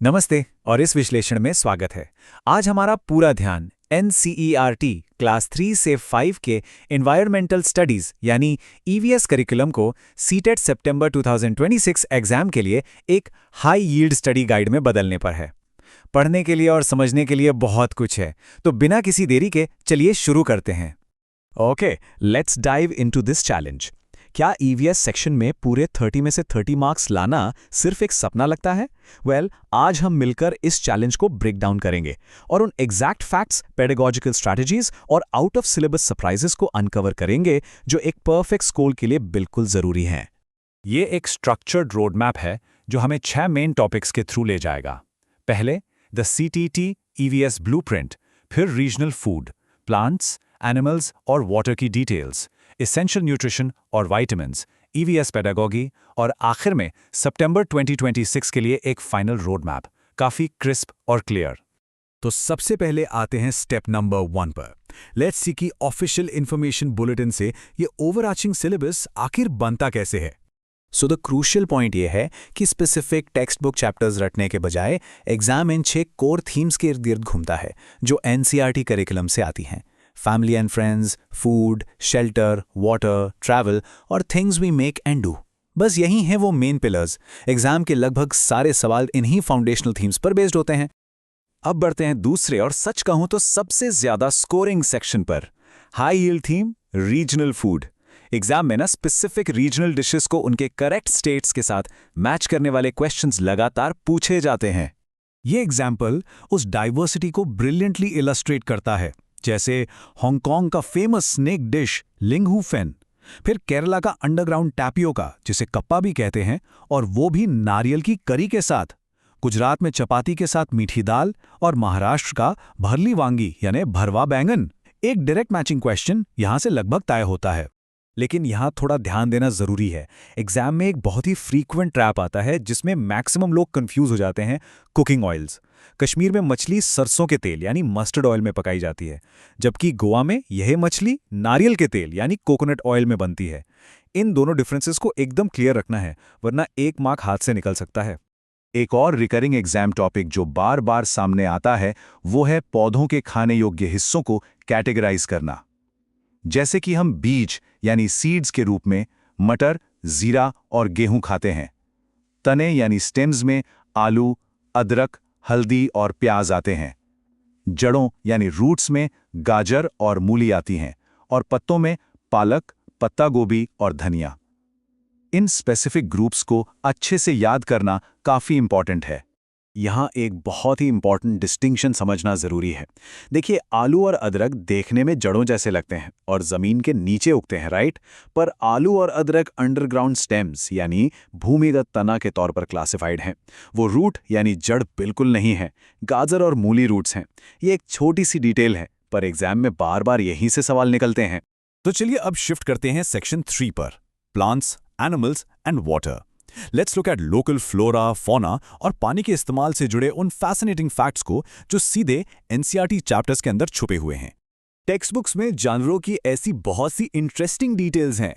नमस्ते और इस विश्लेषण में स्वागत है। आज हमारा पूरा ध्यान NCERT क्लास 3 से 5 के एनवायरमेंटल स्टडीज यानी EVS करिकुलम को सीटेट सितंबर 2026 एग्जाम के लिए एक हाई यील्ड स्टडी गाइड में बदलने पर है। पढ़ने के लिए और समझने के लिए बहुत कुछ है, तो बिना किसी देरी के चलिए शुरू करते हैं। Okay, let's dive into this challenge. क्या ईवीएस सेक्शन में पूरे 30 में से 30 मार्क्स लाना सिर्फ एक सपना लगता है? आज हम मिलकर इस चैलेंज को ब्रेक डाउन करेंगे और उन एग्जैक्ट फैक्ट्स, पेडागोजिकल स्ट्रैटेजीज और आउट ऑफ सिलेबस सरप्राइजेस को अनकवर करेंगे जो एक परफेक्ट स्कोर के लिए बिल्कुल जरूरी हैं। ये एक स्ट्रक्चर्ड रोड मैप है जो हमें 6 मेन टॉपिक्स के थ्रू ले जाएगा। पहले द CTT EVS ब्लूप्रिंट, फिर रीजनल फूड, प्लांट्स, एनिमल्स और वाटर की डिटेल्स, एसेंशियल न्यूट्रिशन और विटामिन्स, EVS पेडागोगी और आखिर में सितंबर 2026 के लिए एक फाइनल रोड मैप, काफी क्रिस्प और क्लियर। तो सबसे पहले आते हैं स्टेप नंबर 1 पर। लेट्स सी कि ऑफिशियल इंफॉर्मेशन बुलेटिन से ये ओवरआर्चिंग सिलेबस आखिर बनता कैसे है। सो द क्रूशियल पॉइंट ये है कि स्पेसिफिक टेक्स्ट बुक चैप्टर्स रटने के बजाय एग्जाम इन 6 कोर थीम्स के इर्द गिर्द घूमता है जो NCERT करिकुलम से आती हैं। Family and friends, food, shelter, water, travel और things we make and do. बस यही हैं वो मेन पिलर्स। एग्जाम के लगभग सारे सवाल इन्हीं फाउंडेशनल थीम्स पर बेस्ड होते हैं। अब बढ़ते हैं दूसरे और सच कहूं तो सबसे ज्यादा स्कोरिंग सेक्शन पर, high yield theme regional food. Exam में स्पेसिफिक रीजनल डिशेस को उनके करेक्ट स्टेट्स के साथ मैच करने वाले क्वेश्चंस लगातार पूछे जाते हैं। ये एग्जाम्पल उस डाइवर्सिटी को ब्रिलियंटली इलस्ट्रेट करता है, जैसे हांगकांग का फेमस स्नेक डिश लिंगहू फेन, फिर केरला का अंडरग्राउंड टैपियोका जिसे कप्पा भी कहते हैं और वो भी नारियल की करी के साथ, गुजरात में चपाती के साथ मीठी दाल और महाराष्ट्र का भरली वांगी यानी भरवा बैंगन। एक डायरेक्ट मैचिंग क्वेश्चन यहां से लगभग तय होता है। लेकिन यहाँ थोड़ा ध्यान देना जरूरी है। एग्जाम में एक बहुत ही फ्रीक्वेंट ट्रैप आता है जिसमें मैक्सिमम लोग कंफ्यूज हो जाते हैं। Cooking oils. कश्मीर में मछली सरसों के तेल यानी मस्टर्ड ऑयल में पकाई जाती है, जबकि गोवा में यह मछली नारियल के तेल यानी कोकोनट ऑयल में बनती है। इन दोनों डिफरेंसेस को एकदम क्लियर रखना है, वरना 1 मार्क हाथ से निकल सकता है। एक और रिकरिंग एग्जाम टॉपिक जो बार बार सामने आता है वो है पौधों के खाने योग्य हिस्सों को कैटेगराइज करना। जैसे कि हम बीज यानी सीड्स के रूप में मटर, जीरा और गेहूं खाते हैं। तने यानी स्टेम्स में आलू, अदरक, हल्दी और प्याज आते हैं। जड़ों यानी रूट्स में गाजर और मूली आती हैं और पत्तों में पालक, पत्ता गोभी और धनिया। इन स्पेसिफिक ग्रुप्स को अच्छे से याद करना काफी इंपॉर्टेंट है। यहाँ एक बहुत ही इंपॉर्टेंट डिस्टिंक्शन समझना जरूरी है। देखिए, आलू और अदरक देखने में जड़ों जैसे लगते हैं और जमीन के नीचे उगते हैं, राइट? पर आलू और अदरक अंडरग्राउंड स्टेम्स यानी भूमिगत तना के तौर पर क्लासिफाइड हैं। वो रूट यानी जड़ बिल्कुल नहीं है। गाजर और मूली रूट्स हैं। ये एक छोटी सी डिटेल है, पर एग्जाम में बार बार यहीं से सवाल निकलते हैं। तो चलिए अब शिफ्ट करते हैं सेक्शन 3 पर, plants, animals and water. Let's look at local flora, fauna और पानी के इस्तेमाल से जुड़े उन फैसिनेटिंग फैक्ट्स को जो सीधे NCERT चैप्टर्स के अंदर छुपे हुए हैं। टेक्स्ट बुक्स में जानवरों की ऐसी बहुत सी इंटरेस्टिंग डिटेल्स हैं।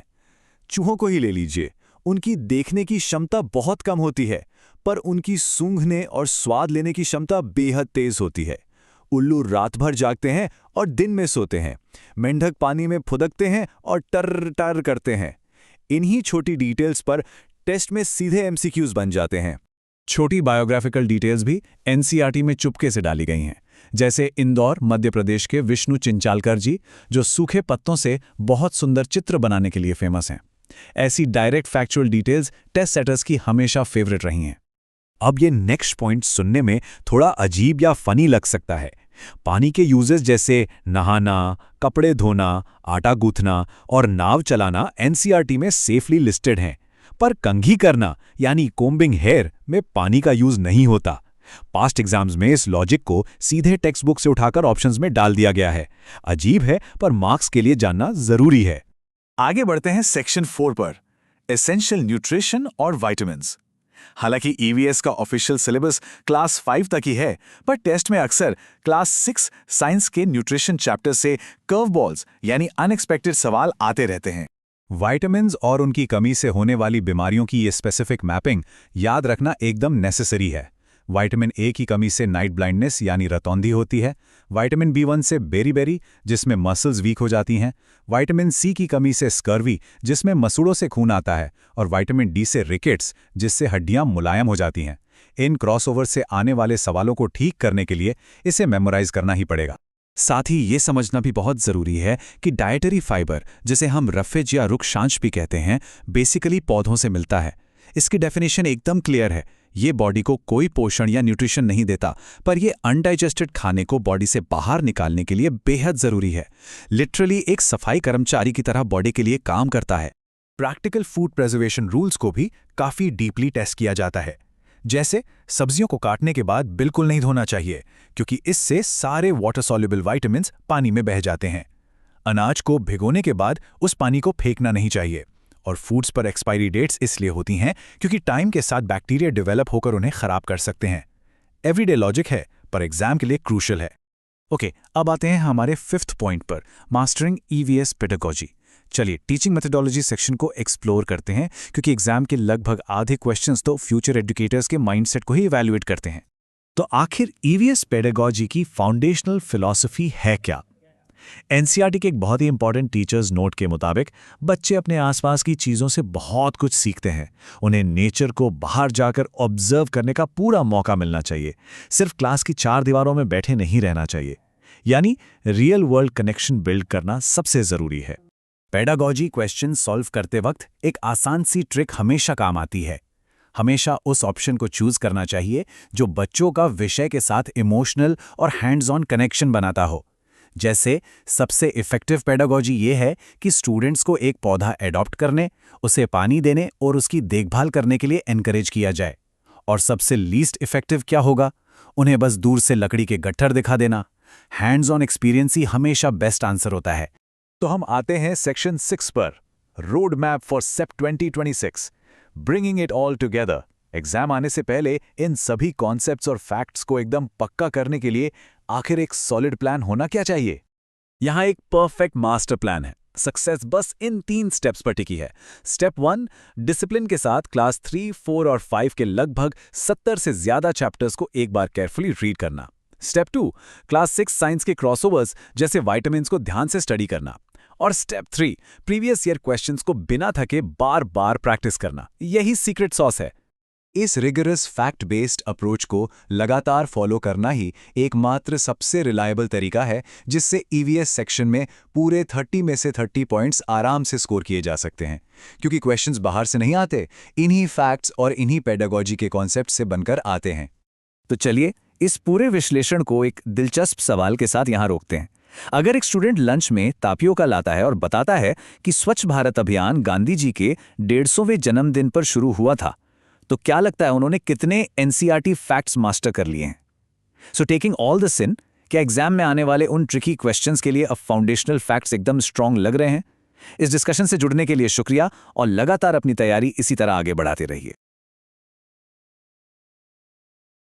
चूहों को ही ले लीजिए, उनकी देखने की क्षमता बहुत कम होती है, पर उनकी सूंघने और स्वाद लेने की क्षमता बेहद तेज होती है। उल्लू रात भर जागते हैं और दिन में सोते हैं। मेंढक पानी में फुदकते हैं और टर टर करते हैं। इन्हीं छोटी डिटेल्स पर टेस्ट में सीधे MCQs बन जाते हैं। छोटी बायोग्राफिकल डिटेल्स भी NCERT में चुपके से डाली गई हैं, जैसे इंदौर मध्य प्रदेश के विष्णु चिंचालकर जी, जो सूखे पत्तों से बहुत सुंदर चित्र बनाने के लिए फेमस हैं। ऐसी direct factual details test setters की हमेशा फेवरेट रही हैं। अब ये नेक्स्ट पॉइंट सुनने में थोड़ा अजीब या फनी लग सकता है। पानी के यूजेस जैसे नहाना, कपड़े धोना, आटा गूंथना और नाव चलाना NCERT में सेफली लिस्टेड हैं, पर कंघी करना यानी कोम्बिंग हेयर में पानी का यूज नहीं होता। पास्ट एग्जाम्स में इस लॉजिक को सीधे टेक्स्ट बुक से उठाकर ऑप्शंस में डाल दिया गया है। अजीब है, पर मार्क्स के लिए जानना जरूरी है। आगे बढ़ते हैं सेक्शन 4 पर, एसेंशियल न्यूट्रिशन और विटामिन्स। हालांकि EVS का ऑफिशियल सिलेबस क्लास 5 तक ही है, पर टेस्ट में अक्सर क्लास 6 साइंस के न्यूट्रिशन चैप्टर से कर्व बॉल्स यानी अनएक्सपेक्टेड सवाल आते रहते हैं। विटामिन्स और उनकी कमी से होने वाली बीमारियों की ये स्पेसिफिक मैपिंग याद रखना एकदम नेसेसरी है। विटामिन ए की कमी से नाइट ब्लाइंडनेस यानी रतौंधी होती है, विटामिन B1 से बेरी जिसमें मसल्स वीक हो जाती हैं, विटामिन सी की कमी से स्कर्वी जिसमें मसूड़ों से खून आता है, और विटामिन डी से रिकेट्स जिससे हड्डियां मुलायम हो जाती हैं। इन क्रॉसओवर से आने वाले सवालों को ठीक करने के लिए इसे मेमोराइज करना ही पड़ेगा। साथ ही ये समझना भी बहुत ज़रूरी है कि डाइटरी फाइबर, जिसे हम रफेज या रुक्षांश भी कहते हैं, बेसिकली पौधों से मिलता है। इसकी डेफिनेशन एकदम क्लियर है। ये बॉडी को कोई पोषण या न्यूट्रिशन नहीं देता, पर ये अनडाइजेस्टेड खाने को बॉडी से बाहर निकालने के लिए बेहद ज़रूरी है। लिटरली एक सफाई कर्मचारी की तरह बॉडी के लिए काम करता है। प्रैक्टिकल फूड प्रिजर्वेशन रूल्स को भी काफ़ी डीपली टेस्ट किया जाता है। जैसे सब्जियों को काटने के बाद बिल्कुल नहीं धोना चाहिए, क्योंकि इससे सारे वाटर सॉल्युबल विटामिन्स पानी में बह जाते हैं। अनाज को भिगोने के बाद उस पानी को फेंकना नहीं चाहिए, और फूड्स पर एक्सपायरी डेट्स इसलिए होती हैं क्योंकि टाइम के साथ बैक्टीरिया डेवलप होकर उन्हें खराब कर सकते हैं। एवरीडे लॉजिक है, पर एग्जाम के लिए क्रूशल है। ओके, अब आते हैं हमारे 5th पॉइंट पर, मास्टरिंग EVS पेडागोजी। चलिए टीचिंग मेथोडोलॉजी सेक्शन को एक्सप्लोर करते हैं, क्योंकि एग्जाम के लगभग आधे क्वेश्चंस तो फ्यूचर एजुकेटर्स के माइंडसेट को ही इवैल्यूएट करते हैं। तो आखिर EVS पेडागोजी की फाउंडेशनल फिलॉसफी है क्या? NCERT के एक बहुत ही इंपॉर्टेंट टीचर्स नोट के मुताबिक बच्चे अपने आसपास की चीज़ों से बहुत कुछ सीखते हैं। उन्हें नेचर को बाहर जाकर ऑब्जर्व करने का पूरा मौका मिलना चाहिए। सिर्फ क्लास की 4 दीवारों में बैठे नहीं रहना चाहिए। यानी रियल वर्ल्ड कनेक्शन बिल्ड करना सबसे ज़रूरी है। पेडागोजी क्वेश्चन सॉल्व करते वक्त एक आसान सी ट्रिक हमेशा काम आती है। हमेशा उस ऑप्शन को चूज करना चाहिए जो बच्चों का विषय के साथ इमोशनल और हैंड्स ऑन कनेक्शन बनाता हो। जैसे सबसे इफेक्टिव पेडागोजी ये है कि स्टूडेंट्स को एक पौधा एडॉप्ट करने, उसे पानी देने और उसकी देखभाल करने के लिए एनकरेज किया जाए। और सबसे लीस्ट इफेक्टिव क्या होगा? उन्हें बस दूर से लकड़ी के गट्ठर दिखा देना। हैंड्स ऑन एक्सपीरियंस ही हमेशा बेस्ट आंसर होता है। तो हम आते हैं सेक्शन 6 पर, road map for shape 2026, bringing it all together. Exam आने से पहले इन सभी कॉन्सेप्ट्स और फैक्ट्स को एकदम पक्का करने के लिए आखिर एक सॉलिड प्लान होना क्या चाहिए? यहाँ एक परफेक्ट मास्टर प्लान है। सक्सेस बस इन 3 स्टेप्स पर टिकी है। स्टेप 1, डिसिप्लिन के साथ क्लास 3, 4 और 5 के लगभग 70 से ज्यादा चैप्टर्स को एक बार केयरफुली रीड करना। स्टेप 2, क्लास 6 साइंस के क्रॉसओवर्स जैसे विटामिन्स को ध्यान से स्टडी करना। और स्टेप 3, प्रीवियस ईयर क्वेश्चंस को बिना थके बार बार प्रैक्टिस करना। यही सीक्रेट सॉस है। इस रिगरस फैक्ट बेस्ड अप्रोच को लगातार फॉलो करना ही एकमात्र सबसे रिलायबल तरीका है जिससे EVS सेक्शन में पूरे 30 में से 30 पॉइंट्स आराम से स्कोर किए जा सकते हैं, क्योंकि क्वेश्चंस बाहर से नहीं आते, इन्हीं फैक्ट्स और इन्हीं पेडागोजी के कॉन्सेप्ट से बनकर आते हैं। तो चलिए इस पूरे विश्लेषण को एक दिलचस्प सवाल के साथ यहाँ रोकते हैं। अगर एक स्टूडेंट लंच में तापियोका लाता है और बताता है कि स्वच्छ भारत अभियान गांधी जी के 150वें जन्मदिन पर शुरू हुआ था, तो क्या लगता है उन्होंने कितने NCERT फैक्ट्स मास्टर कर लिए हैं? So taking all this in, क्या एग्जाम में आने वाले उन ट्रिकी क्वेश्चंस के लिए अब फाउंडेशनल फैक्ट्स एकदम स्ट्रांग लग रहे हैं? इस डिस्कशन से जुड़ने के लिए शुक्रिया और लगातार अपनी तैयारी इसी तरह आगे बढ़ाते रहिए।